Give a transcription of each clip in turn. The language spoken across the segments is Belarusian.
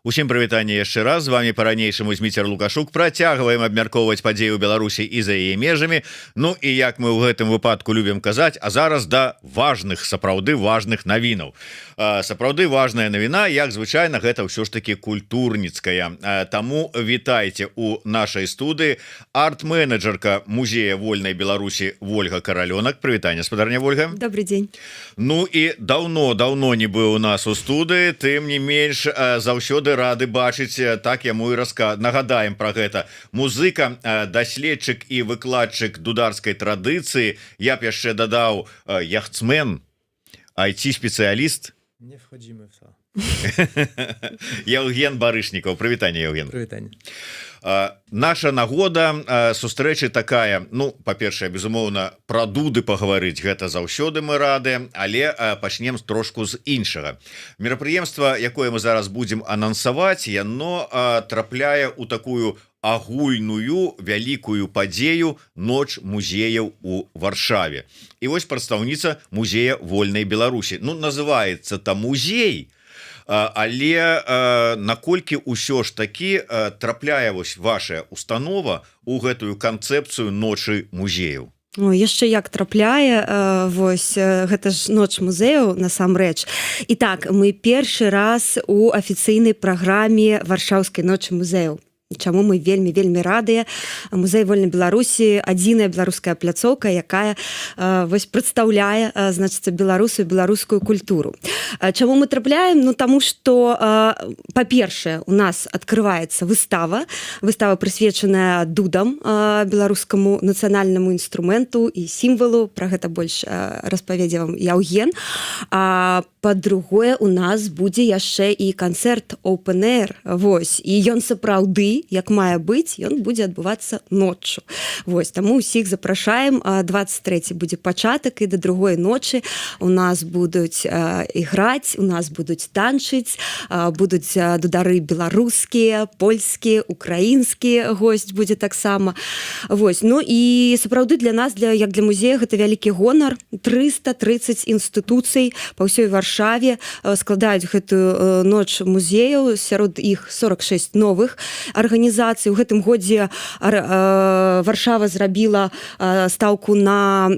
Усім прывітанне яшчэ раз, з вами па-ранейшаму Зміцер Лукашук. Працягваем абмяркоўваць падзеі ў Беларусі і за яе межамі. Ну і як мы ў гэтым выпадку любім казаць, а зараз да важных, сапраўды важных навінаў. Сапраўды важная навіна, як звычайна, гэта ўсё ж таки культурніцкая. Таму вітайце у нашай студыі арт-менеджерка музея вольнай Беларусі Вольга Каралёнак. Прывітанне, спадарня Вольга. Добрый день. Ну і давно не быў у нас у студыі, тым не менш заўсёды рады бачыць, так яму і нагадаем пра гэта. Музыка, даследчык і выкладчык дударскай традыцыі, я б яшчэ дадаў яхтсмен, IT-спецыяліст. Не входим в это. Евген Барышнікаў. Прывітанне, Евген. Прывітанне. Наша нагода сустрэчы такая, ну, па-першае, безумоўна, пра дуды пагаварыць, гэта заўсёды мы рады, але пачнем трошку з іншага. Мерапрыемства, якое мы зараз будзем анансаваць, яно трапляе ў такую агульную вялікую падзею ноч музеяў у Варшаве. І вось прадстаўніца музея вольнай Беларусі. Ну, называецца там музей, але наколькі ўсё ж такі трапляе вось ваша установа у гэтую канцэпцыю ночы музеяў? Яшчэ як трапляе, вось гэта ж ноч музеяў насамрэч. І так, мы першы раз у афіцыйнай праграме варшаўскай ночы музеяў. Чаму мы вельмі радыя. Музей вольнай Беларусі адзіная беларуская пляцоўка, якая вось прадстаўляе, значыцца, беларусу і беларускую культуру. Чаму мы трапляем? Ну, таму што, па-першае, у нас адкрываецца выстава прысвечаная дудам, беларускаму нацыянальнаму інструменту і сімвалу. Пра гэта больш распаведзе вам Яўген. А па-другое, у нас будзе яшчэ і канцэрт Open Air. Вось, і ён сапраўды, як мае быць, ён будзе адбывацца ноччу. Вось, таму ўсіх запрашаем. 23 будзе пачатак, і да другой ночы у нас будуць іграць, у нас будуць танчыць, будуць дудары беларускія, польскія, украінскія, госць будзе таксама. Вось, ну і сапраўды для нас, як для музея, гэта вялікі гонар. 330 інстытуцый па ўсёй Варшаве складаюць гэтую ноч музеяў, сярод іх 46 новых арганізацый. У гэтым годзе Варшава зрабіла стаўку на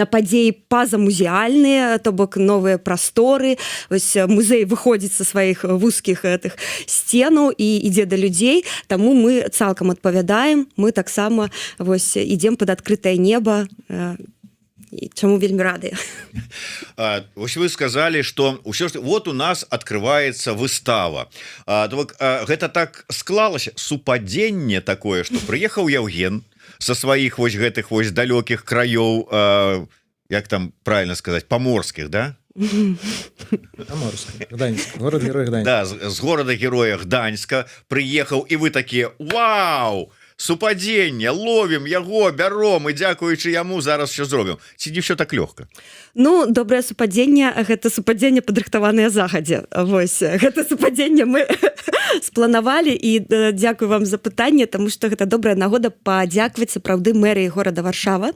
падзеі пазамузеальныя, то бок новыя прасторы. Вось музей выходзіць са сваіх вузкіх гэтых сценаў і ідзе да людзей, таму мы цалкам адпавядаем. Мы таксама вось ідзем пад адкрытае неба. Чаму вельмі радыя. Вось вы сказалі, што ўсё ж вот у нас открываецца выстава. Гэта так склалася, супадзенне такое, што прыехаў Яўген са сваіх вось гэтых вось далёкіх краёў, як там правильно сказаць, паморскіх, да? Гданьск, город-герой Гданьска. Да, з горада-героя Гданьска прыехаў, і вы такія: вау! Супадзенне, ловім яго, бяром, і дзякуючы яму зараз все зробім. Ці не ўсё так лёгка? Ну, добрае супадзенне, гэта супадзенне падрыхтаванае загадзя. Вось, гэта супадзенне мы спланавалі, і дзякую вам за пытанне, таму што гэта добрая нагода падзякаваць сапраўды мэрыі горада Варшава.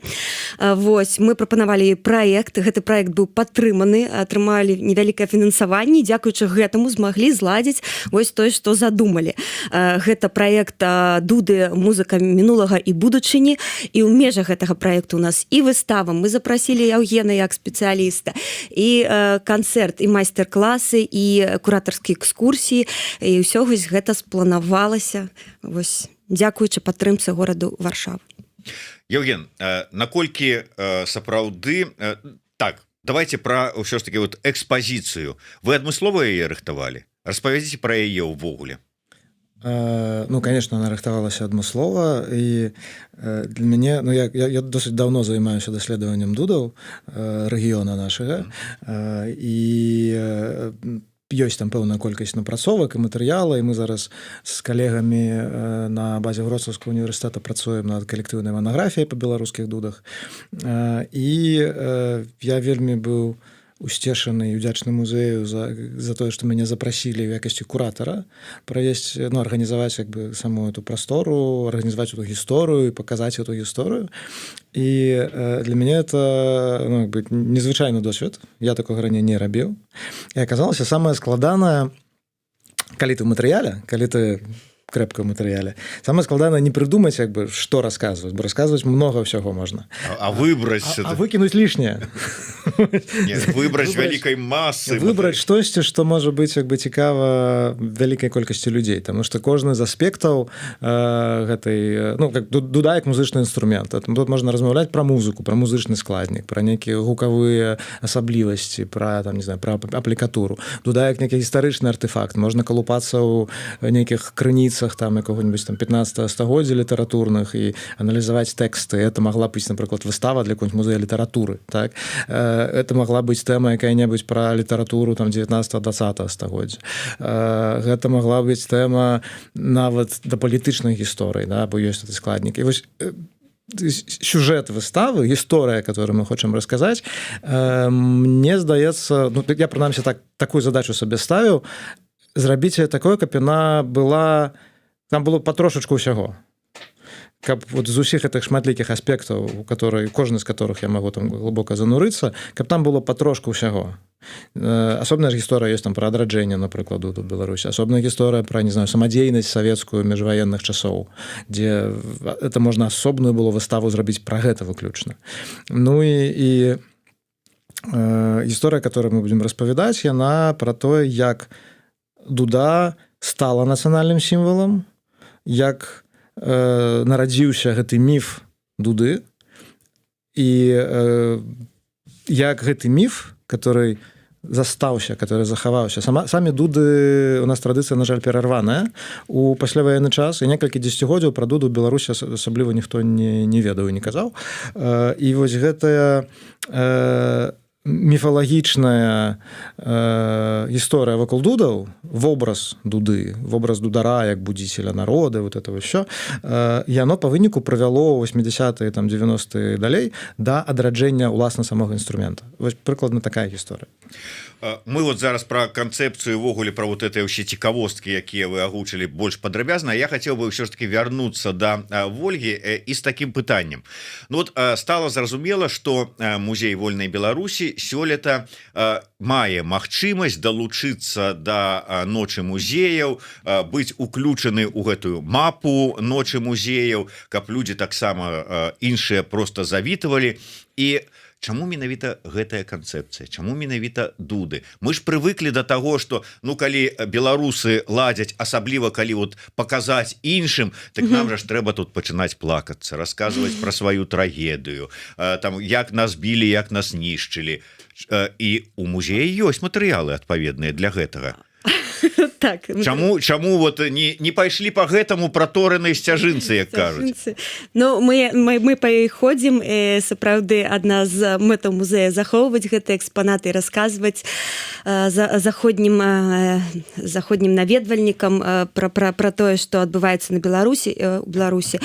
Вось, мы прапанавалі праект, гэты праект быў падтрыманы, атрымалі невялікае фінансаванне, дзякуючы гэтаму змаглі зладзіць вось тое, што задумалі. Гэта праект дуды музыка мінулага і будучыні, і ў межах гэтага праекту у нас і выстава, мы запрасілі Яўгена як спецыяліста, і канцэрт, і майстар-класы, і куратарскія экскурсіі, і ўсё вось гэта спланавалася, вось, дзякуючы падтрымцы гораду Варшавы. Яўген, наколькі сапраўды, так, давайте пра ўсё ж таки вот экспазіцыю. Вы адмыслова яе рыхтавалі? Распавядзіце пра яе ўвогуле. Ну, конечно, она рыхтавалася адмыслова, і для мяне, ну, я досыць даўно займаюся даследаваннем дудаў рэгіёна нашага, і ёсць там пэўная колькасць напрацовак і матэрыяла, і мы зараз з калегамі на базе Вроцлаўскага універсітэта працуем над калектыўнай манаграфіяй па беларускіх дудах, і я вельмі быў усцешаны і удзячны музею за тое, што мяне запрасілі ў якасці куратара правесці, ну, арганізаваць як бы саму эту прастору, арганізаваць эту гісторыю і паказаць эту гісторыю. І для мяне это, ну, як бы незвычайны досвед. Я такога раней не рабіў. І аказалася самае складанае калі ты ў матэрыяле, калі ты крэпка ў матэрыяле, самае складанае не прыдумаць як бы што расказваць, бо расказваць много ўсяго можна, выбраць выкінуць лішняе, выбраць вялікай масы, выбраць штосьці, што можа быць як бы цікава вялікай колькасці людзей, таму што кожны з аспектаў гэтай, ну как дуда як музычны інструмент, тут можна размаўляць пра музыку, пра музычны складнік, пра нейкія гукавыя асаблівасці, пра там не знаю, пра аплікатуру, дуда як нейкі гістарычны артефакт, можна калупацца ў нейкіх крыніцах там якога-нибудь там 15 стагоддзя літаратурных і аналізаваць тэксты. Это магла быць, напрыклад, выстава для какого-нибудь музея літаратуры, так? Это магла быць тэма якая-небудзь пра літаратуру там 19-20 стагоддзя. Гэта магла быць тэма нават да палітычнай гісторыі, да, бо ёсць гэты складнік. І вось сюжет выставы, гісторыя, которую мы хочам расказаць, мне здаецца, ну, я прынамсі такую задачу сабе ставіў, зрабіць такое, каб яна была, там было патрошачку ўсяго. Каб вот з усіх гэтых шматлікіх аспектаў, кожны з которых я магу там глыбока занурыцца, каб там было патрошку ўсяго. Асобная ж гісторыя ёсць там пра адраджэнне, напрыклад, тут Беларусі. Асобная гісторыя пра, не знаю, самадзейнасць савецкую міжваенных часоў, дзе это можна асобную было выставу зрабіць пра гэта выключна. Ну і гісторыя, которую мы будзем распавядаць, яна пра тое, як дуда стала нацыянальным сімвалам, як нарадзіўся гэты міф дуды і як гэты міф, который застаўся, который захаваўся. Самі дуды, у нас традыцыя, на жаль, перарваная у пасляваенны час, і некалькі дзесяцігоддзяў пра дуду ў Беларусі асабліва ніхто не ведаў і не казаў. І вось гэтая міфалагічная гісторыя вакол дудаў, вобраз дуды, вобраз дудара як будзіцеля народа, вот это ўсё, яно па выніку прывяло 80-е, там 90-е далей да адраджэння ўласна самога інструмента. Вось прыкладна такая гісторыя. Мы вот зараз про канцэпцыю ўвогуле про вот этой ўсе цікавосткі, якія вы агучылі больш падрабязна. Я хотел бы ўсё ж таки вярнуцца да Вольгі і з таким пытаннем. Ну вот стало зразумела, что музей вольнай Беларусі сёлета мае магчымасць далучыцца да ночы музеяў, быць уключаны ў гэтую мапу ночы музеяў, каб людзі таксама іншыя просто завітвалі. І чаму менавіта гэтая канцэпцыя, чаму менавіта дуды? Мы ж прывыклі да таго, што ну калі беларусы ладзяць, асабліва калі вот паказаць іншым, так нам жа ж трэба тут пачынаць плакацца, расказваць пра сваю трагедыю, там як нас білі, як нас нішчылі. І у музеі ёсць матэрыялы адпаведныя для гэтага. Так. Чаму вот не пайшлі по гэтаму праторанай сцяжынцы, як кажуць? Ну, мы паходзім, сапраўды, адна з мэтаў музея захоўваць гэтыя экспанаты, расказваць заходнім наведвальнікам пра тое, што адбываецца на Беларусі.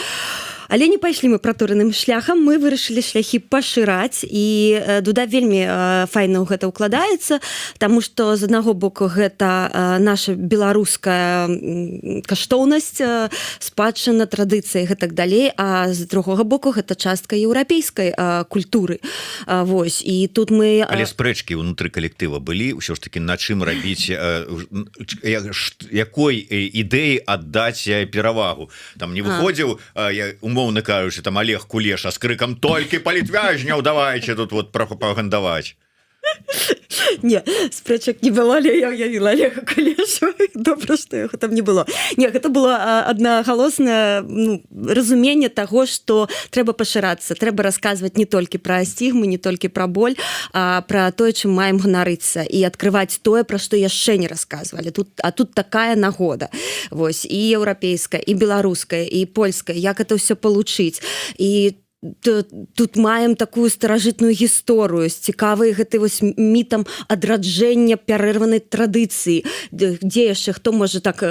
Але не пайшлі мы пратораным шляхам, мы вырашылі шляхі пашыраць, і дуда вельмі файна ў гэта ўкладаецца, таму што з аднаго боку гэта наша беларуская каштоўнасць, спадчына, традыцыі і гэтак далей, а з другога боку гэта частка еўрапейскай культуры. Вось, і тут мы... Але спрэчкі ўнутры калектыва былі, ўсё ж таки на чым рабіць, якой ідэі аддаць перавагу. Там не выходзіў, умоўно кажучы, там Олег Кулеша з крыкам «Толькі палітвяжняў давайце тут вот прапагандаваць». Не, спрэчак не было, але я уявіла Олега Кулешу. Добра, што яго там не было. Не, гэта было аднагалоснае разуменне таго, што трэба пашырацца, трэба расказваць не толькі пра стігмы, не толькі пра боль, а пра тое, чым маем ганарыцца, і адкрываць тое, пра што яшчэ не расказвалі. А тут такая нагода. Вось, і еўрапейская, і беларуская, і польская, як это ўсё палучыць. І тут маем такую старажытную гісторыю з цікавай гэтай вось мітам адраджэння пярэрванай традыцыі, дзе яшчэ хто можа так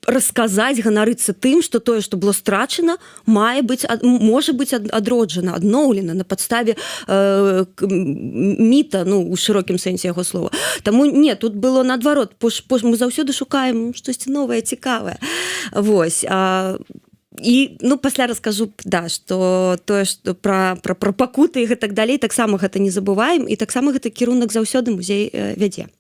расказаць, ганарыцца тым, што тое, што было страчана, можа быць адроджана, адноўлена на падставе міта, ну, у шырокім сэнсе яго слова. Таму не, тут было наадварот, мы заўсёды шукаем штосьці новае, цікавае. Вось, і ну пасля раскажу, да, што тое, што пра пакуты і гэтак далей, таксама гэта не забываем, і таксама гэты кірунак заўсёды музей вядзе.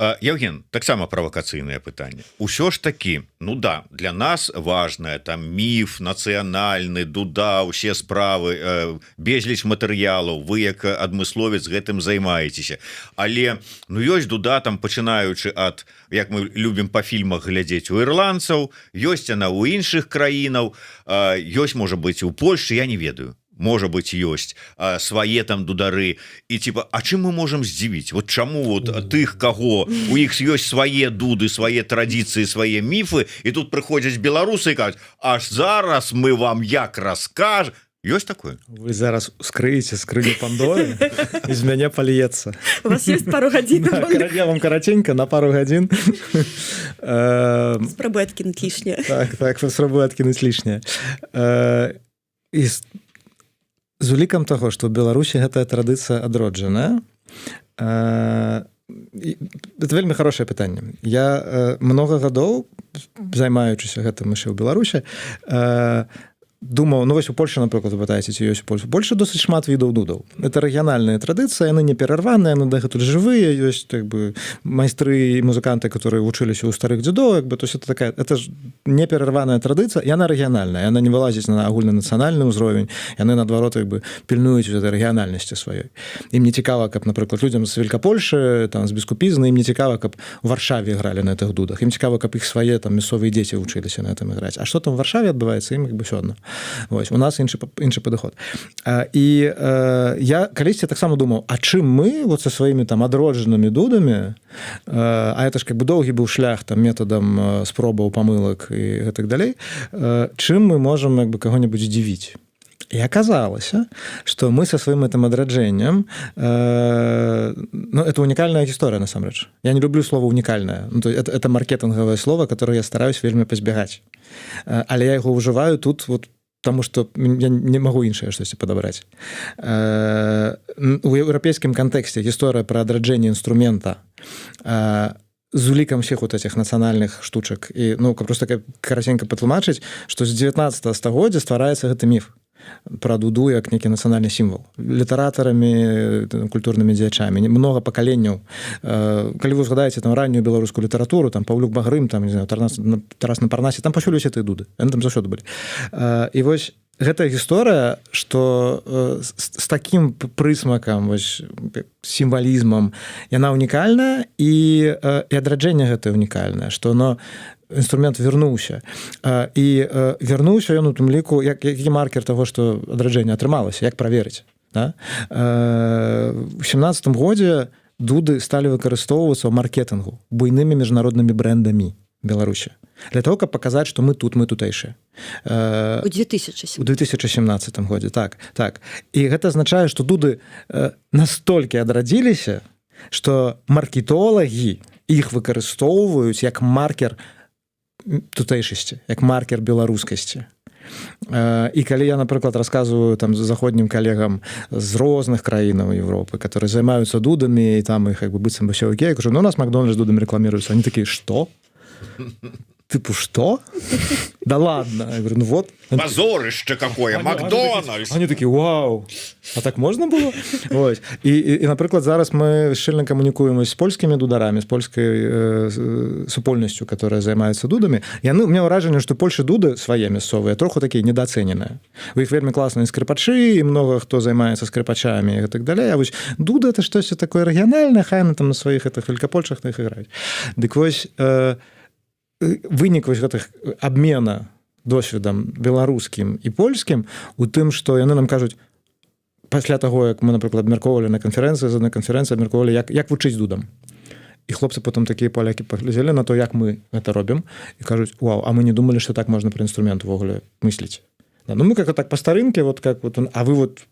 Евген, таксама правакацыйнае пытанне. Усё ж такі, ну да, для нас важное там міф нацыянальны, дуда, усе справы, безліч матэрыялаў, вы як адмысловец гэтым займаецеся. Але ну ёсць дуда там, пачынаючы ад, як мы любім па фільмах глядзець, у ірландцаў, ёсць яна ў іншых краінаў, ёсць, можа быць, у Польшчы, я не ведаю. Можа быть, ёсць свае там дудары і типа, а чым мы можем здзівіць? Вот чаму вот тых, каго у іх ёсць свае дуды, свае традыцыі, свае міфы, і тут прыходзяць беларусы і кажуць, аж зараз мы вам як раскажем. Ёсць такое? Вы зараз скрыеце скрыню Пандоры, из мяне польецца. У вас есть пару гадзін? Я вам караценька на пару гадзін. Спрабуй адкінуць лішняе. Так, спрабуй адкінуць лішняе. І з улікам таго, што ў Беларусі гэтая традыцыя адроджаная, это вельмі хорошае пытанне. Я многа гадоў, займаючыся гэтым яшчэ ў Беларусі, думаў, ну вось у Польшы, напрыклад, пытаеце, ці ёсць у Польшы. Польша досыць шмат відаў дудаў. Это рэгіянальныя традыцыі, яны не перарваныя, яны дагэтуль жывыя, ёсць як бы майстры і музыканты, которые вучыліся ў старых дзюдо, як бы, то есть это такая, это ж не перарваная традыцыя, яна рэгіянальная, яна не вылазіць на агульнанацыянальны ўзровень, яны наадварот як бы пільнуюць гэтай рэгіянальнасці сваёй. Ім не цікава, каб, напрыклад, людзям з Великапольшы, там з Біскупізны, ім не цікава, каб у Варшаве гралі на гэтых дудах. Ім цікава, каб іх свае там мясцовыя дзеці вучыліся на гэтым іграць. А што там у Варшаве адбываецца, ім як бы ўсё адно. Вось, у нас іншы падыход. І я калісьці таксама думаў, а чым мы вот са сваімі там адроджанымі дудамі, а это ж как бы доўгі быў шлях там метадам спробаў, памылак і гэтак далей, чым мы можам як бы каго-небудзь здзівіць? І аказалася, што мы са сваім гэтым адраджэннем, ну, это унікальная гісторыя, насамрэч. Я не люблю слово «унікальная». Ну, это маркетингавае слово, которое я стараюсь вельмі пазбягаць. Але я яго ўжываю тут вот потому что я не могу іншае штосьці падабраць. У еўрапейскім кантэксце гісторыя пра адраджэнне інструмента з улікам всех вот этих нацыянальных штучак і, ну, просто караценька патлумачыць, што з 19 стагоддзя ствараецца гэты міф пра дуду як нейкі нацыянальны сімвал. Літаратарамі, культурнымі дзеячамі, много пакаленняў. Калі вы згадаеце там раннюю беларускую літаратуру, там Паўлюк Багрым, там, не знаю, Тарас на Парнасе, там паўсюль усе тыя дуды. Яны там заўсёды былі. І вось гэтая гісторыя, што з такім прысмакам, вось, сімвалізмам, яна ўнікальная, і адраджэнне гэтае ўнікальнае, што оно інструмент вярнуўся. І вярнуўся ён у тым ліку, які маркер таго, што адраджэнне атрымалася, як праверыць. Да? У 17 годзе дуды сталі выкарыстоўвацца ў маркетынгу буйнымі міжнароднымі брэндамі Беларусі. Для того, каб паказаць, што мы тут, мы тутэйшыя. У 2017 годзе, так. І гэта азначае, што дуды настолькі адрадзіліся, што маркетолагі іх выкарыстоўваюць як маркер тутэйшасці, як маркер беларускасці. І калі я, напрыклад, расказваю там заходнім калегам з розных краінаў Европы, которые займаюцца дудамі, і там іх як бы быццам бы ўсё окей, я кажу, ну у нас Макдональдс дудамі рэкламіруецца. Они такія, што? Типу, что? Да ладно. Я говорю, ну вот. Позорище какое, Макдональдс. Они такие, вау. А так можна було? Ось. І, наприклад, зараз ми щільно комунікуємо з польськими дударами, з польською супольністю, яка займається дудами. У мене враження, що Польщі дуди свої місцеві трохи такі недооцінені. У них вельми класні скрипачі, і много хто займається скрипачами і так далі. А ось дуди – це щось таке регіональне, хай вони там на своїх великопольшах на їх грають. Так ось вынік вось гэтых абмена досведам беларускім і польскім у тым, што яны нам кажуць пасля таго, як мы, напрыклад, абмяркоўвалі на канферэнцыі, на канферэнцыі абмяркоўвалі, як вучыць дудам. І хлопцы потым такія палякі паглядзелі на то, як мы гэта робім, і кажуць, вау, а мы не думалі, што так можна пра інструмент увогуле мысліць. Да, ну мы как так по старынке, вот как вот, а вы вот...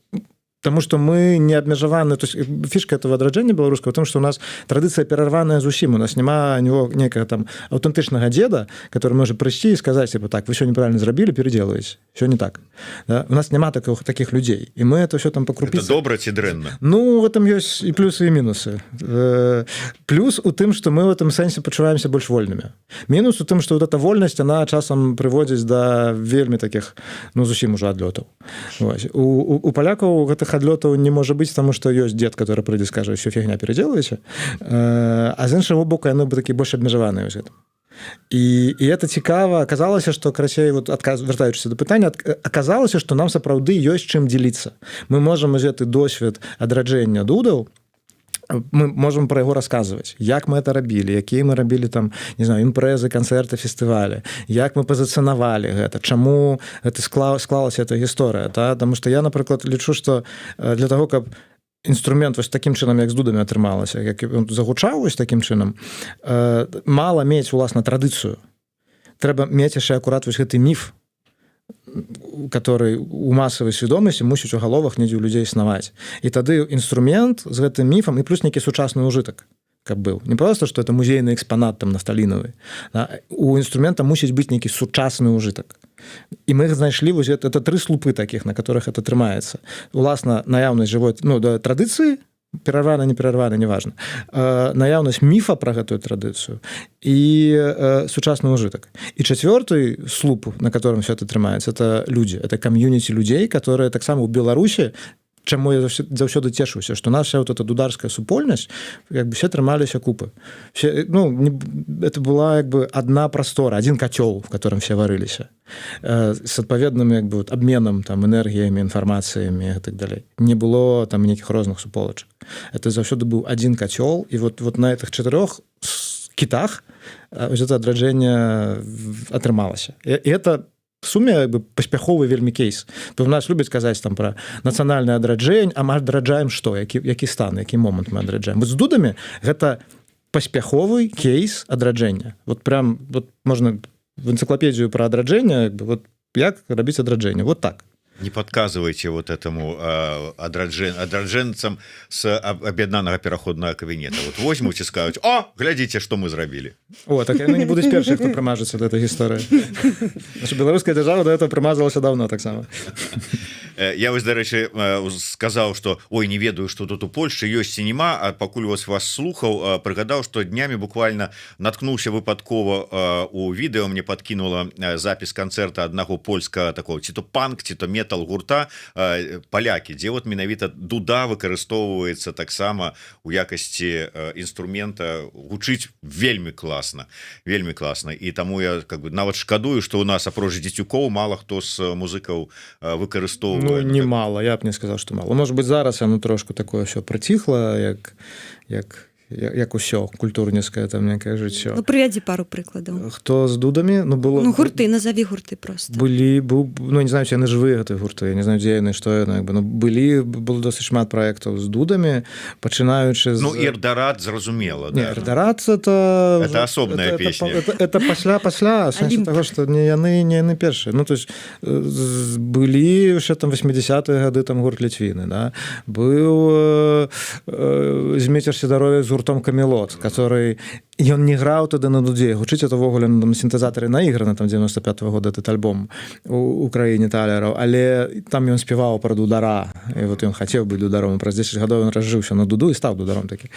Потому что мы не абмежаваны, то есть фішка этого адраджэння беларускага, потому что у нас традыцыя перарваная зусім, у нас няма некага там аўтэнтычнага деда, который можа прыйсці і сказаць, типа, так, вы все неправильно зрабілі, переделываеце, все не так. Да? У нас няма таких людей, и мы это все там по крупице. Это добра ці дрэнна? Ну, в этом есть и плюсы, и минусы. Плюс у тым, что мы в этом сэнсе пачуваемся больш вольнымі. Мінус у тым, что вот эта вольнасць, она часам прыводзіць да вельмі таких, ну, зусім уже адлётаў. У палякаў гэтых ніякіх адлётаў не можа быць, таму што ёсць дзед, который прыйдзе, скажа, ўсё фігня пераделаеце. А з іншага боку, яны бы такі больш абмежаваныя ў гэтым. І это цікава. Аказалася, што, карацей, вот, вяртаючыся да пытання, аказалася, што нам сапраўды ёсць чым дзеліцца. Мы можам гэты досвед адраджэння дудаў, мы можам пра яго расказваць, як мы это рабілі, якія мы рабілі там, не знаю, імпрэзы, канцэрты, фестывалі, як мы пазіцыянавалі гэта, чаму гэта склалася эта гісторыя, да? Таму што я, напрыклад, лічу, што для таго, каб інструмент вось такім чынам, як з дудамі атрымалася, як ён загучаў вось такім чынам, мала мець, уласна, традыцыю. Трэба мець яшчэ акурат вось гэты міф, который у масавай свядомасці мусіць у галовах недзе ў людзей існаваць. І тады інструмент з гэтым міфам і плюс нейкі сучасны ўжытак, каб быў. Не проста, што это музейны экспанат там нафталінавы. У інструмента мусіць быць нейкі сучасны ўжытак. І мы знайшлі вось это 3 слупы такіх, на которых это трымаецца. Уласна, наяўнасць жывой, ну, да, традыцыі, перарвана, не перарвана, неважна. Наяўнасць міфа пра гэтую традыцыю і сучасны ўжытак. І 4-й слуп, на котором все это трымаецца, это людзі, это кам'юніці людзей, которые таксама ў Беларусі, чаму я заўсёды цешуся, што наша вот эта дударская супольнасць, як бы все трымаліся купы. Все, ну, это была як бы одна прастора, один котел, в котором все варыліся. С адпаведным як бы вот абменам там энергіямі, інфармацыямі і так далей. Не было там нейкіх розных суполачак. Это заўсёды быў один котел, і вот на этих 4 кітах вось это адраджэнне атрымалася. І это в суме як бы паспяховы вельмі кейс. Бо в нас любяць казаць там пра нацыянальны адраджэнне, а мы адраджаем што? Які стан, які момант мы адраджаем? Вот з дудамі гэта паспяховы кейс адраджэння. Вот прям вот можна в энцыклапедыю пра адраджэнне, вот як рабіць адраджэнне. Вот так. Не подказывайте вот этому адраджэнцам с аб'яднанага пераходнага кабінета. Вот возьмуць і скажуць: о, глядзіце, што мы зрабілі. О, так яны не будуць першыя, хто прымажацца ад этой гісторыі. Беларуская дзяржава да этого прымазалася давно таксама. Я вось, дарэчы, сказаў, што ой, не ведаю, што тут у Польшчы ёсць сінема, а пакуль вас слухаў, прыгадаў, што днямі буквально наткнуўся выпадкова у відэо, мне подкінула запіс канцэрта аднаго польскага такого ці то панк, ці то метал гурта палякі, дзе вот менавіта дуда выкарыстоўваецца таксама у якасці інструмента, гучыць вельмі класна, і таму я как бы нават шкадую, што у нас апроч дзецюкоў мала хто з музыкаў выкарыстоўвае. Ну, немало, я б не сказал, что мало. Может быть, зараз оно трошку такое все притихло, як усё культурніцкае там некае жыццё. Ну, прывядзі пару прыкладаў. Хто з дудамі? Ну, было... Ну, гурты, назови гурты просто. Ну, не знаю, ці яны жывыя гэтыя гурты, я не знаю, дзе яны, што яны. Ну, было досыць шмат праектаў з дудамі, пачынаючы з... Ну, Эрдарат, зразумела, да. Не, Эрдарат это... Это асобная песня. Это пасля, сэнсе таго, што не яны першыя. Ну, то есть, былі яшчэ там 80-е гады там гурт Літвіны, да? Быў Зміцер Сідаровец з гуртом Камелот, который ён не граў тады на дуде, гучыць это ввогуле на сінтэзатары наіграна там 95-го года этот альбом у краіне талераў, але там ён спяваў пра дудара, і вот ён хацеў быць дударом, праз 10 гадоў ён разжыўся на дуду і стаў дударом такі.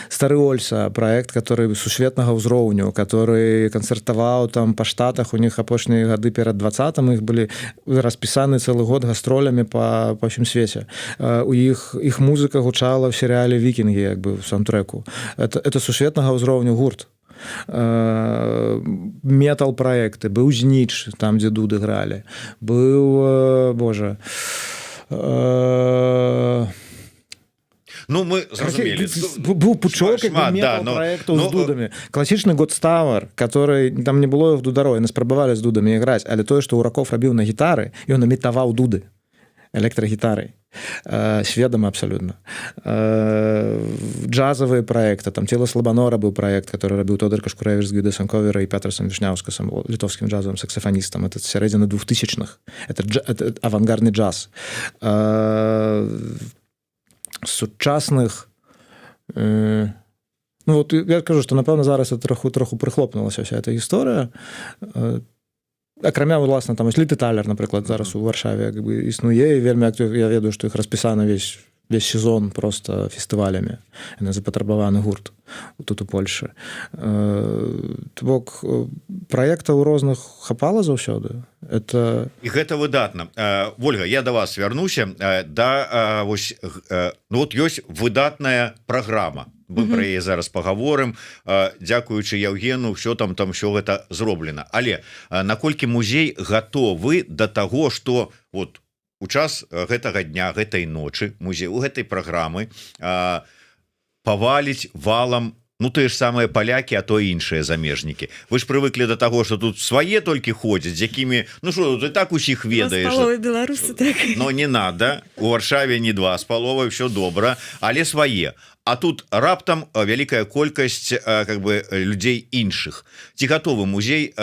Стары Ольса, праект, который сусветнага ўзроўню, который канцэртаваў там па штатах, у них апошнія гады перад 20-м іх былі распісаны цэлы год гастролямі па ўсім свеце. У іх музыка гучала в серыяле «Вікінгі», як бы в саундтрэку. Это сусветнага ўзроўню гурт. Метал-праекты. Быў Зніч, там, дзе дуды гралі. Быў, Ну, мы зразумелі. Быў пучок метал-праектаў з дудамі. Класічны Godstower, который, там не было іх дудароў, яны спрабавалі з дудамі іграць, але тое, што Ураков рабіў на гітары, ён імітаваў дуды электрагітарай. Сведомо абсолютно. Джазовые проекты. Там «Тело Слабонора» был проект, который рабіў Тодор Кашкуревич з Гвідо Санковера и Петрасом Вишняўскасом, литовским джазовым саксофонистом. Это середина 2000-х. Это авангардный джаз. Сучасных... Ну, вот я кажу, што, напэўна, зараз троху прыхлопнулася вся эта гісторыя. Акрамя, власна, там Літы Талер, напрыклад, зараз у Варшаве як бы існуе, і вельмі актыўна, я ведаю, што іх распісана весь сезон просто фестывалямі. Яны запатрабаваны гурт тут у Польшы. То бок праектаў розных хапала заўсёды. Это... І гэта выдатна. Вольга, я да вас вярнуся. Вот ёсць выдатная праграма. Мы про яе зараз паговорым. Дзякуючы Яўгену, все там все гэта зроблена. Але наколькі музей гатовы да таго, што вот у час гэтага дня, гэтай ночы музей у гэтай праграмы паваліць валам, ну тыя ж самыя палякі, а то іншыя замежнікі. Вы ж прывыклі да таго, што тут свае толькі ходзяць, з якімі, ну што, ты так усіх ведаеш. Беларусы, так. Но не надо. У Варшаве не 2,5, все добра, але свае. А тут раптам вялікая колькасць как бы людзей іншых. Ці гатовы музей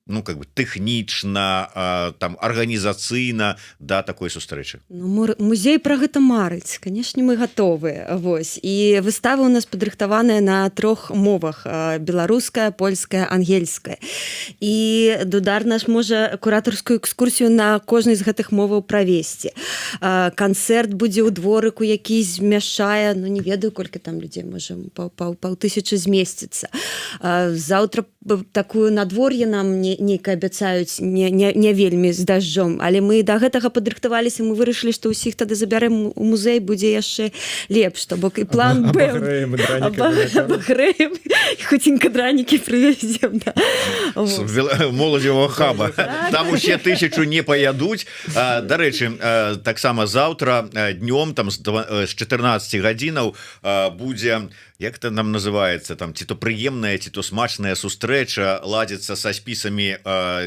ну как бы тэхнічна, там арганізацыйна да такой сустрэчы? Ну, музей пра гэта марыць, канешне, мы гатовыя. Вось. І выстава у нас падрыхтаваная на 3 мовах: беларуская, польская, ангельская. І Дудар наш можа куратарскую экскурсію на кожнай з гэтых моваў правесці. Канцэрт будзе ў дворыку, які змяшчае, ну не ведаю, колькі там людзей, можа, паўтысячы змесціцца. Заўтра такую надвор'е нам нейкае абяцаюць, не вельмі з дажджом, але мы да гэтага падрыхтаваліся, мы вырашылі, што ўсіх тады забярэм у музей, будзе яшчэ лепш, то бок і план Б. Абагрэем, хуценька дранікі прывезем. Моладзевого хаба. Там усе 1000 не паядуць. Дарэчы, таксама заўтра днём там з 14 гадзінаў будзе, як это нам называецца, там ці то прыемная, ці то смачная сустрэча, ладзіцца са спісамі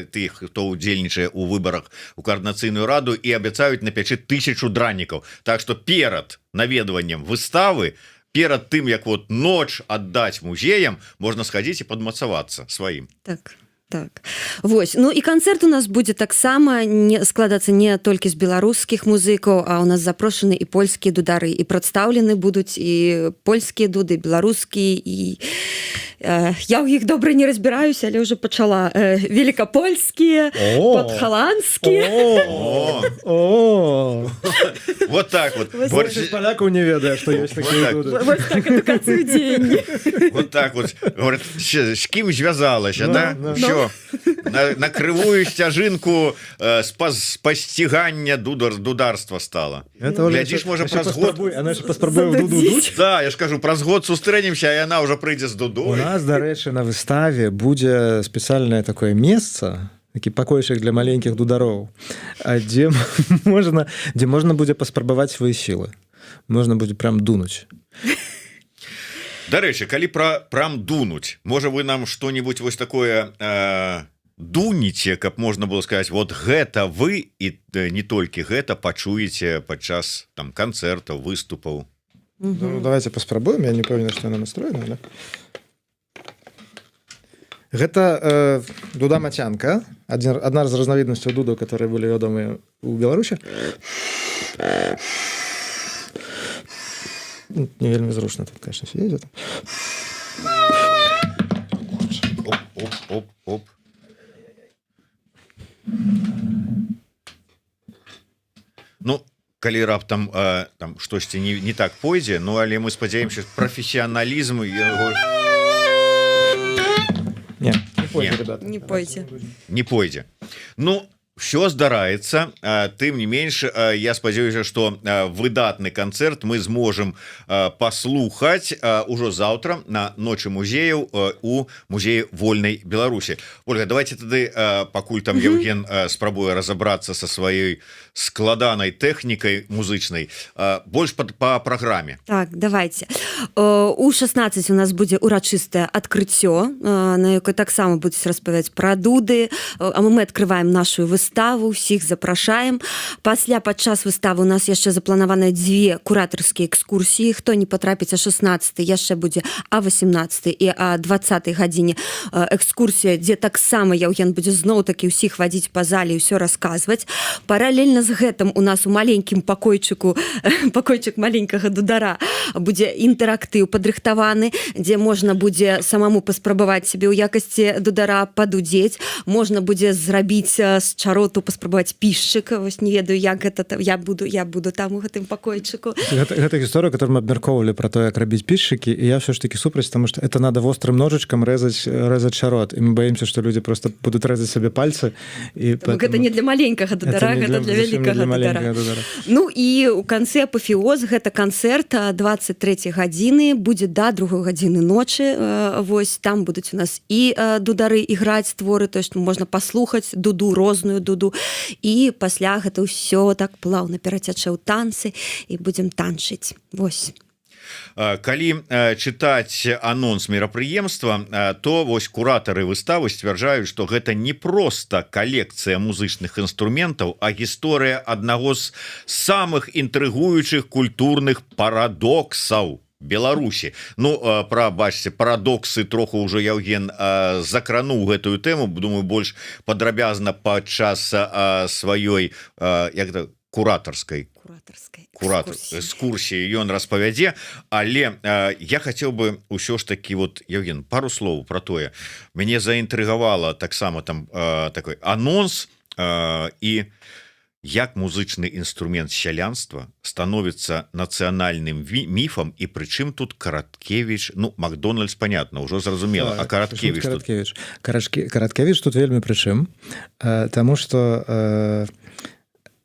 тых, хто удзельнічае у выбарах у коордынацыйную раду, і абяцаюць напячы 1000 дранікаў. Так што перад наведваннем выставы, перад тым, як вот ноч аддаць музеям, можна схадзіць і падмацавацца сваім. Так. Так. Вось. Ну і канцэрт у нас будзе таксама складацца не толькі з беларускіх музыкаў, а у нас запрошаны і польскія дудары, і прадстаўлены будуць і польскія дуды, беларускія, і я ў іх добра не разбіраюся, але ўжо пачала. Великапольскія, падхаландскія. Вот так вот. Палякаў не ведае, што ёсць такія дуды. Вот так, адукацыю дзеянні. Вот так вот. Говорят, з кім звязалася, да? Всё. На крывую сцяжынку спасцігання дударства стала. Глядзіш, можа, праз год... Она ж паспрабуе ў дуду дуть? Да, я ж кажу, праз год сустрэнемся, а яна ўжо прыйдзе з дудой. У нас, дарэчы, на выставе будзе спецыяльнае такое месца, такі пакойчык для маленькіх дудароў, дзе можна будзе паспрабаваць свае сілы. Можна будзе прям дунуць. Дарэчы, калі прям дунуць, можа вы нам што-нибудь вось такое дуніце, каб можна было сказаць, вот гэта вы, і не толькі гэта, пачуеце падчас там канцэртаў, выступаў. Ну, давайте паспрабуем, я не пэўна, што яна настроена, да? Гэта дуда мацянка, адна з разнавіднасцяў дудаў, которые былі вядомыя ў Беларусі. Не вельмі зручна тут, конечно, сидеть. Оп. Ну, калі раптам там штосьці не так пойдзе, ну, але мы спадзяемся, прафесіяналізм Не пойдзе, ребята. Не пойдзе. Не пойдзе. Ну, все здараецца, тым не менш, я спадзяюся, што выдатны канцэрт мы зможам паслухаць ужо заўтра на ночы музеяў у музеі вольнай Беларусі. Ольга, давайте тады, пакуль там Яўген спрабуе разабрацца са сваёй складанай тэхнікай музычнай, больш па праграме. Так, давайте. У 16 у нас будзе урачыстае адкрыццё, на якой таксама будуць распавядаць пра дуды, а мы адкрываем нашу выставу, ўсіх запрашаем. Пасля падчас выставы у нас яшчэ запланаваныя 2 куратарскія экскурсіі. Хто не патрапіць о 16 яшчэ будзе а 18 і а 20 гадзіне экскурсія, дзе таксама Яўген будзе зноў-такі ўсіх вадзіць па зале і ўсё расказваць. Паралельна з гэтым у нас у маленькім пакойчык маленькага дудара будзе інтэрактыў падрыхтаваны, дзе можна будзе самому паспрабаваць сябе ў якасці дудара падудзець, можна будзе зрабіць з Ужгароту паспрабаваць пішчык. Вось не ведаю, як гэта я буду там у гэтым пакойчыку. Гэта гісторыя, которую мы абмяркоўвалі пра то, як рабіць пішчыкі, і я ўсё ж такі супраць, таму што это надо вострым ножычкам рэзаць чарот, і мы баімся, што людзі просто будуць рэзаць сабе пальцы. Гэта не для маленькага дудара, гэта для вялікага дудара. Ну і ў канцы апафеоз, гэта канцэрт 23 гадзіны, будзе да 2 гадзіны ночы. Вось там будуць у нас і дудары іграць творы, то есть можна паслухаць дуду, розную дуду, і пасля гэта ўсё так плаўна перацячэ ў танцы і будзем танчыць. Вось. Калі чытаць анонс мерапрыемства, то вось куратары выставы сцвярджаюць, што гэта не проста калекцыя музычных інструментаў, а гісторыя аднаго з самых інтрыгуючых культурных парадоксаў Беларусі. Ну, бачце, парадоксы троху ўжо Яўген закрануў гэтую тэму, думаю, больш падрабязна падчас сваёй куратарскай экскурсіі ён распавядзе, але я хацеў бы ўсё ж такі, вот, Яўген, пару слоў пра тое. Мяне заінтрыгавала таксама там такой анонс і як музычны інструмент сялянства становіцца нацыянальным міфам, і прычым тут Караткевіч, ну, Макдональдс, понятно, ўжо зразумела, а Караткевіч тут... Караткевіч тут вельмі прычым, таму што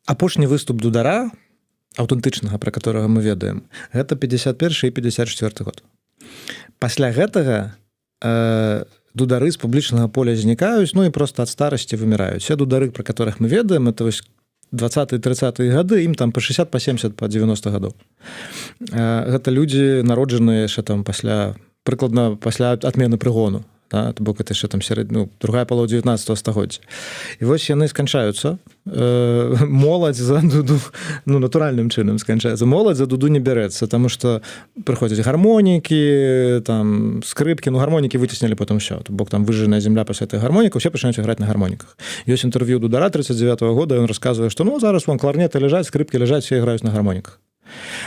апошні выступ дудара, аўтэнтычнага, пра которого мы ведаем, гэта 51 і 54 год. Пасля гэтага дудары з публічнага поля знікаюць, ну і просто ад старасці выміраюць. Все дудары, пра которых мы ведаем, это вось 20-30-е гады, ім там па 60, па 70, па 90 гадоў. Гэта людзі, народжаныя яшчэ там прыкладна пасля адмены прыгону. Да, то бок это яшчэ там другая палова 19 стагоддзя. І вось яны сканчаюцца. Моладзь за дуду, ну, натуральным чынам сканчаецца. Моладзь за дуду не бярэцца, таму што прыходзяць гармонікі, там скрыпкі, ну, гармонікі выцеснялі потым ўсё. То бок там выжжаная земля пасля этой гармоніка, усе пачынаюць іграць на гармоніках. Ёсць інтэрв'ю дудара 39-го года, ён расказвае, што ну зараз вон кларнеты ляжаць, скрыпкі ляжаць, все іграюць на гармоніках.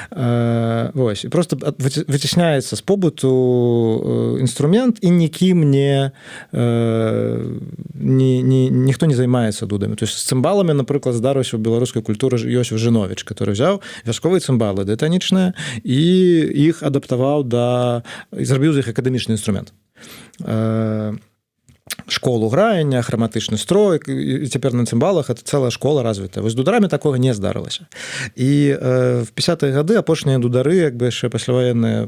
Вось, просто выцесняецца з побыту інструмент, і нікім ніхто не займаецца дудамі. То есть з цымбаламі, напрыклад, здарыўся ў беларускай культуры Йосиф Жинович, который взяў вясковыя цымбалы дэтанічныя і іх адаптаваў і зрабіў з іх акадэмічны інструмент. Школу граення, храматычны строй, і цяпер на цымбалах это цэлая школа развітая. Вось дударамі такога не здарылася. І в 50-е гады апошнія дудары, як бы яшчэ пасляваенныя,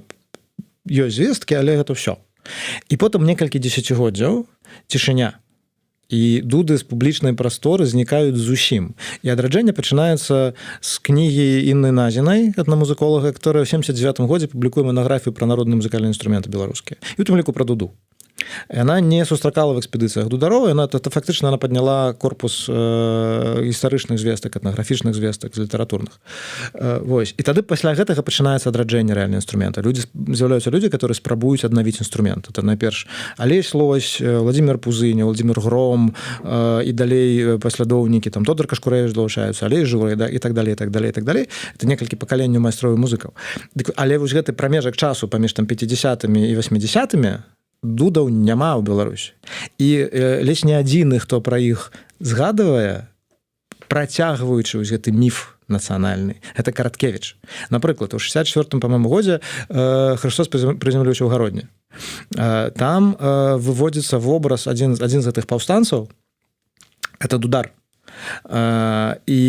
ёсць звесткі, але гэта ўсё. І потым некалькі дзесяцігоддзяў цішыня. І дуды з публічнай прасторы знікаюць зусім. І адраджэнне пачынаецца з кнігі Інны Назінай, этнамузыколага, которая ў 79-м годзе публікуе манаграфію пра народныя музыкальныя інструменты беларускія. І у тым ліку пра дуду. Яна не сустракала в экспедыцыях дудароў, фактычна падняла корпус гістарычных звестак, этнаграфічных звестак, літаратурных. Вось. І тады пасля гэтага пачынаецца адраджэнне рэальнага інструмента. З'яўляюцца людзі, которые спрабуюць аднавіць інструмент. Это найперш Алесь Лось, Владимир Пузыня, Владимир Гром, і далей паслядоўнікі, там Тодар Кашкурэвіч далучаюцца, Алесь Журай, і так далей, і так далей, і так далей. Это некалькі пакаленняў майстроў і музыкаў. Але вось гэты прамежак часу паміж там 50-мі і 80-мі дудаў няма ў Беларусі. І ледзь не адзіны, хто пра іх згадвае, працягваючы вось гэты міф нацыянальны. Гэта Караткевіч. Напрыклад, у 64-м, па-моему, годзе Хрыстос прызямліўся ў Гародні. Там выводзіцца вобраз адзін з гэтых паўстанцаў. Это дудар. І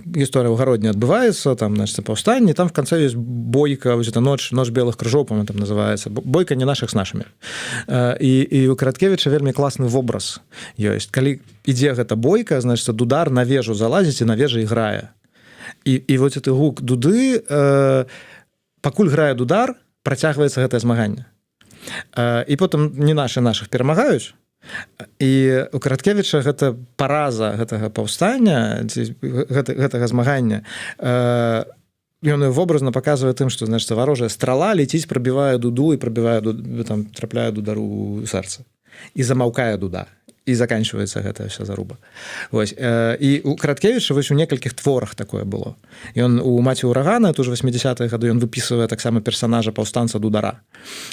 гісторыя ў Гародні адбываецца, там, значит, паўстанне, там в канцэ ёсць бойка, вось это ноч белых крыжоў, по-моему, там называецца. Бойка не нашых з нашымі. І у Караткевіча вельмі класны вобраз ёсць. Калі ідзе гэта бойка, значит, дудар на вежу залазіць і на вежы іграе. І вот гэты гук дуды, пакуль грае дудар, працягваецца гэтае змаганне. І потым не нашых перамагаюць. І у Караткевіча гэта параза гэтага паўстання, гэтага змагання, ён вобразна паказвае тым, што, значит, варожая страла ляціць, прабівае дуду і там трапляе дудару ў сэрца. І замаўкае дуда. І заканчваецца гэтая вся заруба. Вось. І у Караткевіча вось у некалькіх творах такое было. Ён у «Маці ўрагана», это ўжо 80-е гады, ён выпісвае таксама персанажа паўстанца дудара.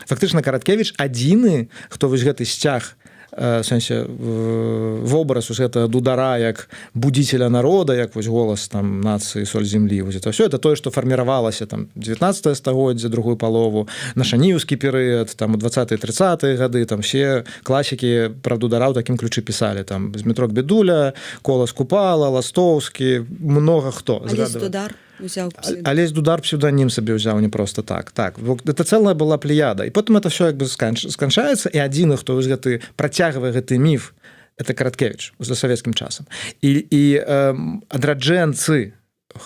Фактычна Караткевіч адзіны, хто вось гэты сцяг в сэнсе вобраз вось гэтага дудара як будзіцеля народа, як вось голас там нацыі, соль зямлі, вось это ўсё, это тое, што фарміравалася там 19 стагоддзя, другую палову, нашаніўскі перыяд, там у 20-30-е гады, там все класікі пра дудара ў такім ключы пісалі, там Змітрок Бедуля, Колас Купала, Ластоўскі, много хто. Алесь Дудар узяў псевдонім. Алесь Дудар псевдонім сабе ўзяў не просто так. Так, это цэлая была плеяда. І потым это все як бы сканчаецца, і адзіны, хто вось гэты працягвае гэты міф, это Караткевіч за савецкім часам. І адраджэнцы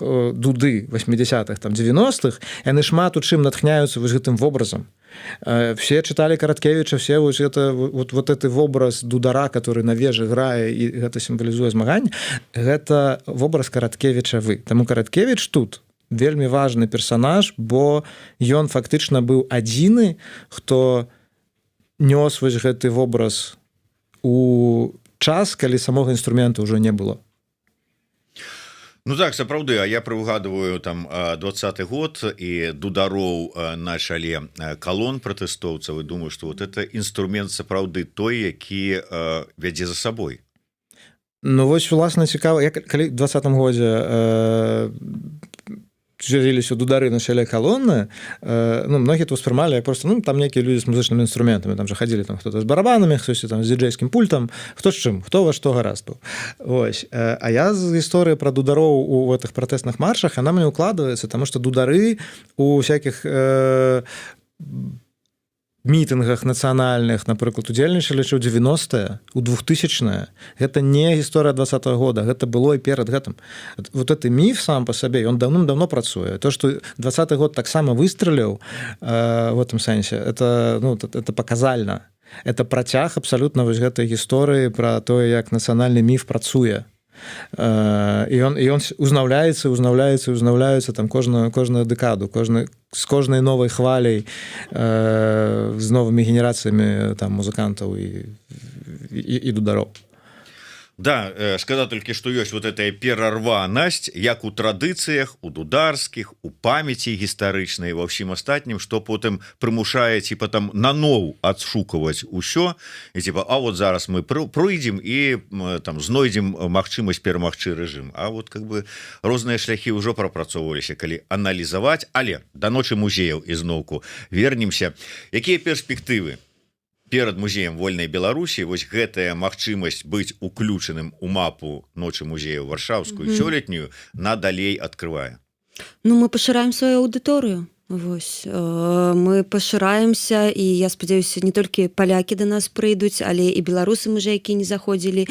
дуды 80-х, там 90-х, яны шмат у чым натхняюцца вось гэтым вобразам. Все читали Караткевича, все вот этот вобраз дудара, который на вежы грае і гэта сімвалізуе змаганне, гэта вобраз Караткевича вы. Таму Караткевич тут вельмі важны персонаж, бо ён фактычна быў адзіны, хто нёс вось гэты вобраз у час, калі самога інструмента ўжо не было. Ну так, сапраўды, а я прыгадываю там 20-й год і дудароў на чале калон пратэстоўцаў, і думаю, што вот это інструмент сапраўды той, які вядзе за сабой. Ну вось уласна цікава, я калі ў 20-м годзе з'явіліся дудары на чале калоны, ну, многія то ўспрымалі, просто, ну, там некія людзі з музычнымі інструментамі, там же хадзілі там хто-то з барабанамі, хтось там з дыджэйскім пультам, хто з чым, хто во што гаразд быў. Ось. А я з гісторыі пра дудароў у гэтых пратэсных маршах, яна мне укладваецца, таму што дудары у всякіх мітынгах нацыянальных, напрыклад, удзельнічалі ў 90-е, у 2000-е. Гэта не гісторыя 20-го года, гэта было і перад гэтым. Вот гэты міф сам па сабе, ён даўным-даўно працуе. То, што 20-й год таксама выстраліў в этом сэнсе, это, ну, это паказальна. Это працяг абсалютна вось гэтай гісторыі пра тое, як нацыянальны міф працуе. І ён узнаўляецца там кожную дэкаду, з кожнай новай хваляй, з новымі генерацыямі там музыкантаў і дудароў. Да, шкада толькі, што ёсць вот эта перарванасць, як у традыцыях, у дударскіх, у памяці гістарычнай, ва ўсім астатнім, што потым прымушае типа там наноў адшукаваць усё, і типа, а вот зараз мы пройдзем і там знойдзем магчымасць перамагчы рэжым. А вот как бы розныя шляхі ўжо прапрацоўваліся, калі аналізаваць, але да ночы музеяў ізноўку вернемся. Якія перспектывы перад музеем вольнай Беларусі вось гэтая магчымасць быць уключаным у мапу ночы музею варшаўскую сёлетнюю надалей адкрывае? Ну, мы пашыраем сваю аўдыторыю. Вось, мы пашыраемся, і я спадзяюся, не толькі палякі да нас прыйдуць, але і беларусы мы же, якія не заходзілі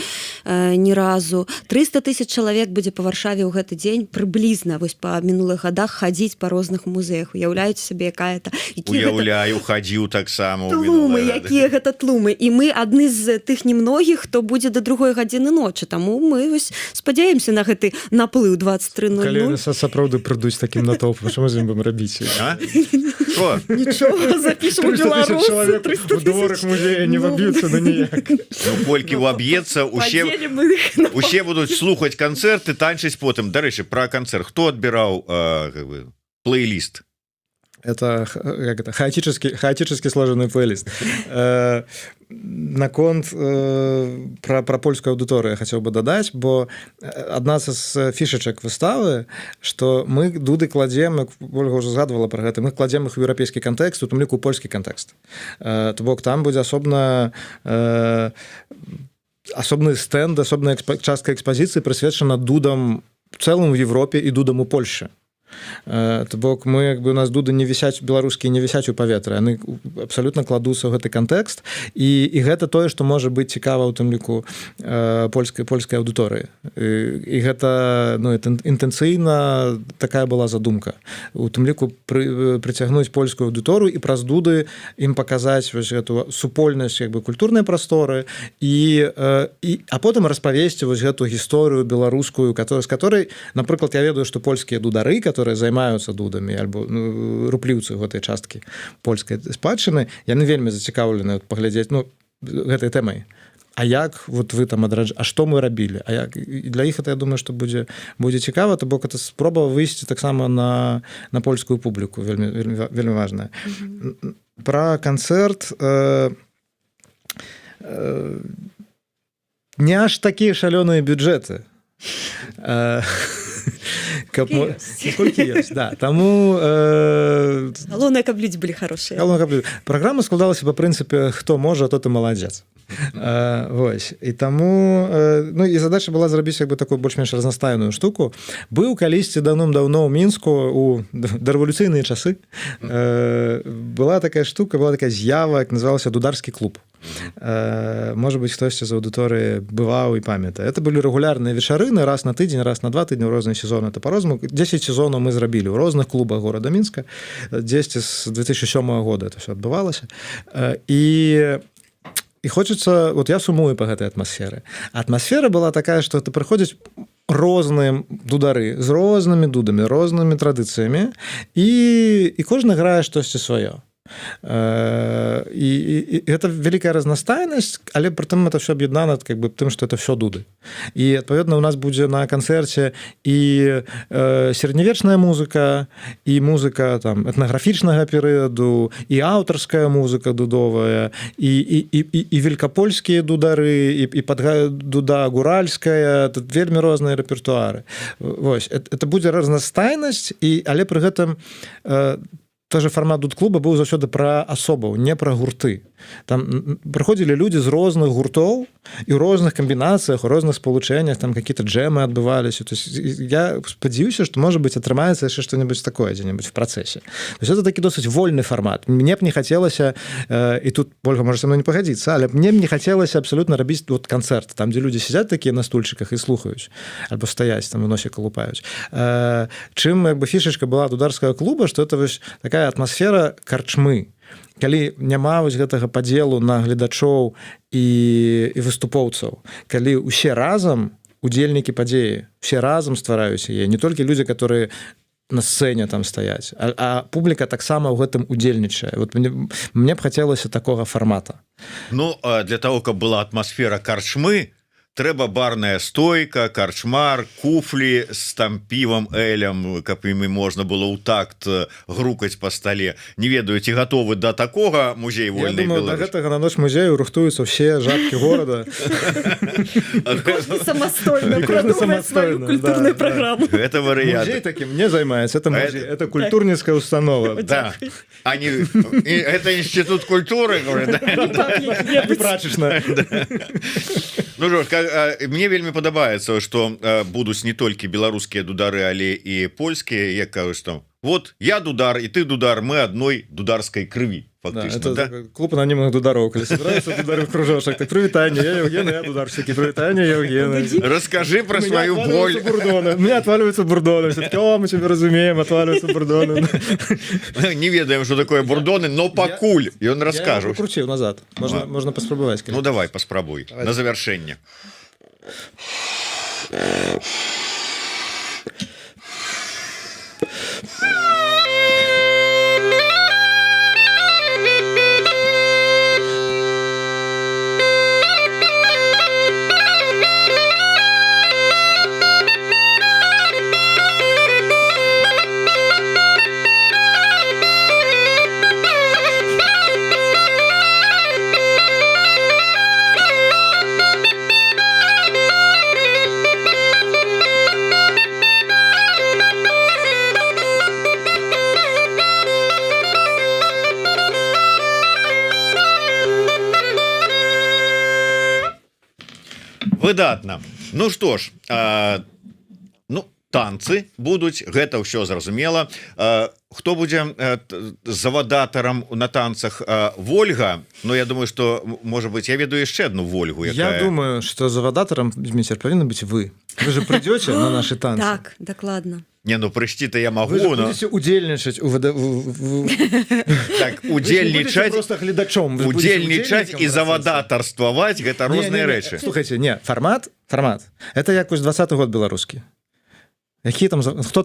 ні разу. 300 000 чалавек будзе па Варшаве ў гэты дзень прыблізна, вось па минулых гадах хадзіць па розных музеях. Уяўляеце сабе, якая-то... Уяўляю, хадзіў таксама ў тлумы, якія гэта тлумы. І мы адны з тых немногіх, хто будзе да 2 гадзіны ночы. Таму мы вось спадзяемся на гэты наплыў 23:00. Калі сапраўды прыйдуць такім натоўпам, што мы з ім будзем рабіць? Що? Нічого, запишемо белорусы. 300 000 у дворах музея не ваб'юцца да ніяк. Ну, колькі ваб'ецца, усе будуць слухаць канцэрты, танчыць потым. Дарэчы, пра канцэрт. Хто адбіраў плейліст? Это хаотически сложенный плейлист. Наконт про польскую аудыторыю я хотел бы дадаць, бо адна з фішачак выставы, што мы дуды кладзем, як Ольга ўжо згадвала пра гэта, мы кладзем іх у еўрапейскі кантэкст, у тым ліку польскі кантэкст. То бок там будзе асобны стэнд, асобная частка экспазіцыі прысвечана дудам цэлым у Европе і дудам у Польшы. То бок мы, як бы, у нас дуды не вісяць, беларускія не вісяць у паветры, яны абсалютна кладуцца ў гэты кантэкст, і гэта тое, што можа быць цікава ў тым ліку польскай аўдыторыі. І гэта, ну, інтэнцыйна такая была задумка. У тым ліку прыцягнуць польскую аўдыторыю і праз дуды ім паказаць вось гэту супольнасць, як бы, культурнай прасторы, а потым распавесці вось гэту гісторыю беларускую, з которой, напрыклад, я ведаю, што польскія дудары, которые займаюцца дудамі альбо рупліўцы гэтай часткі польскай спадчыны, яны вельмі зацікаўлены паглядзець, ну, гэтай тэмай. А як вот вы там а што мы рабілі? А як? І для іх это, я думаю, што будзе цікава, то бок это спроба выйсці таксама на польскую публіку, вельмі важная. Пра канцэрт не аж такія шалёныя бюджэты. Сколько есть, да. Таму галоўнае, каб людзі былі хорошыя. Праграма складалася па прынцыпе хто можа, тот і маладзец. Вось. І таму ну і задача была зрабіць як бы такую больш-менш разнастайную штуку. Быў калісьці даўным-даўно ў Мінску у дарэвалюцыйныя часы была такая штука, была такая з'ява, як называлася дударскі клуб. Можа быць, хтосьці з аўдыторыі бываў і памятае. Это былі рэгулярныя вечарыны раз на тыдзень, раз на 2 тыдні ў розныя сезоны. Это по-рознаму. 10 сезонаў мы зрабілі ў розных клубах горада Мінска. 10 з 2007 года это все адбывалася. І хочацца, вот я сумую па гэтай атмасферы. Атмасфера была такая, што ты прыходзіць розныя дудары з рознымі дудамі, рознымі традыцыямі і кожны грае штосьці сваё. І гэта вялікая разнастайнасць, але прытым это все аб'яднана как бы тым, што это все дуды. І адпаведна у нас будзе на канцэрце і сярэднявечная музыка, і музыка там этнаграфічнага перыяду, і аўтарская музыка дудовая, і великапольскія дудары, і дуда гуральская, тут вельмі розныя рэпертуары. Вось, это будзе разнастайнасць, але пры гэтым тоже фармат дуд-клуба быў заўсёды пра асобаў, не пра гурты. Там прыходзілі людзі з розных гуртоў і ў розных камбінацыях, у розных спалучэннях, там какие-то джэмы адбываліся. То есть я спадзяюся, што, можа быць, атрымаецца яшчэ што-небудзь такое дзе-небудзь в працэсе. То есть это такі досыць вольны фармат. Мне б не хацелася, і тут Ольга можа са мной не пагадзіцца, але мне б не хацелася абсалютна рабіць вот канцэрт, там, дзе людзі сядзяць такія на стульчыках і слухаюць, альбо стаяць, там, у носе калупаюць. Чым, як бы, фішачка была дударскага клуба, што это вось такая атмасфера карчмы. Калі няма вось гэтага падзелу на гледачоў і выступоўцаў, калі ўсе разам удзельнікі падзеі, все разам ствараюць яе, не толькі людзі, которые на сцэне там стаяць, а публіка таксама ў гэтым удзельнічае. Вот мне б хацелася такога фармата. Ну, для того, каб была атмасфера карчмы, трэба барная стойка, карчмар, куфлі з там півам, элем, каб імі можна было ў такт грукаць па стале. Не ведаю, ці гатовы да такога музей вольнай Беларусі? Я думаю, да гэтага на ноч музею рыхтуюцца ўсе жабкі горада. Кожны самастойна прадумае сваю культурную праграму. Гэта варыянт. Музей такім не займаецца, это музей, это культурніцкая установа. Да. Это інстытут культуры, не прачачна. Ну ж, мне вельмі падабаецца, што будуць не толькі беларускія дудары, але і польскія, як кажуць там, вот я дудар і ты дудар, мы адной дударскай крыві. Фактично, да, это клуб анонимных дударов, когда собираются дудары в кружочек. Так, привитание, я Евген, я дударщики, привитание, Евген. Расскажи про свою боль. У меня отваливаются бурдоны. Все-таки, о, мы тебе разумеем, отваливаются бурдоны. Не ведаем, что такое бурдоны, но покуль. И он расскажет. Я его крутил назад. Можно поспробовать. Ну, давай, поспробуй. На завершение. Выдатна. Ну што ж, ну, танцы будуць, гэта ўсё зразумела. Хто будзе завадатарам на танцах? Вольга. Но я думаю, что, может быть, я веду яшчэ одну Вольгу. Якая... Я думаю, что завадатарам, Дмитрий, повинны быть вы. Вы же придете на наши танцы. Так, докладно. Не, ну прыйсці-то я могу, вы же будете удзельнічаць так, удзельнічаць просто гледачом, удзельнічаць і завадатарстваваць, гэта розныя рэчы. Слухайте, не, формат, это як вось 20-й год беларускі. Які там, хто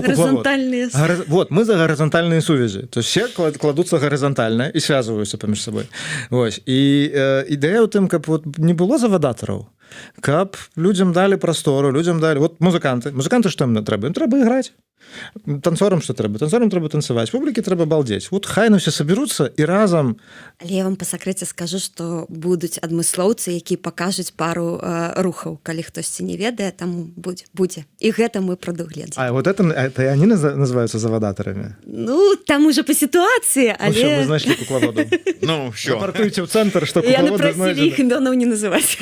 горизонтальные вот, мы за горизонтальные сувязі. То есть все кладуцца горизонтальна і связываюцца паміж сабой. Вось. І ідэя ў тым, каб вот не было завадатараў, каб людзям далі прастору, людзям далі... Вот музыканты што ім трэба? Ім трэба іграць. Танцорам што трэба? Танцорам трэба танцаваць, публікі трэба балдзець. Вот хай все саберуцца і разам. Але я вам па сакрэце скажу, што будуць адмыслоўцы, які пакажуць пару рухаў, калі хтосьці не ведае, там будзе. І гэта мы прадугледзім. А вот это они называюцца завадатарамі. Ну, там уже па сітуацыі, Ну що, мы але знайшлі куклаводу. Ну що, Рапартуйце ў цэнтр, што яны куклаводы прасілі іх знойдзены. імёнаў не называць.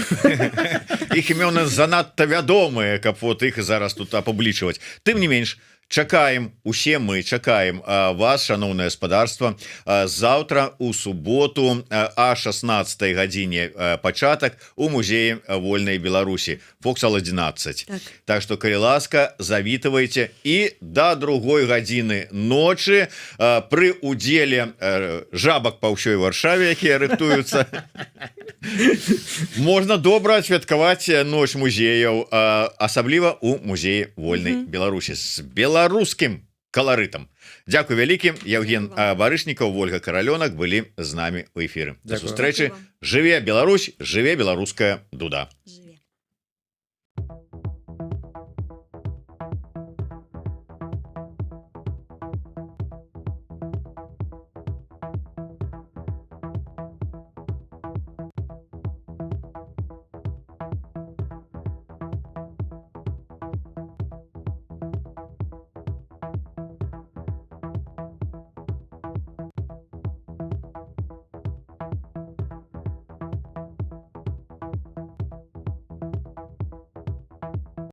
іх імёны занадта вядомыя, каб вот іх зараз тут апублічваць. Тым не менш, чакаем, усе мы чакаем вас, шаноўнае гаспадарства, заўтра у суботу а 16 гадзіне пачатак у музеі вольнай Беларусі, Фоксал 11. Так што, калі ласка, завітвайце, і да 2 гадзіны ночы пры удзеле жабак па ўсёй Варшаве, якія рыхтуюцца, можна добра адсвяткаваць ноч музеяў, асабліва у музеі вольнай Беларусі з беларускім каларытам. Дзякуй вялікі. Евген Барышнікаў, Вольга Каралёнак былі з намі ў эфіры. Да сустрэчы. Жыве Беларусь, жыве беларуская дуда.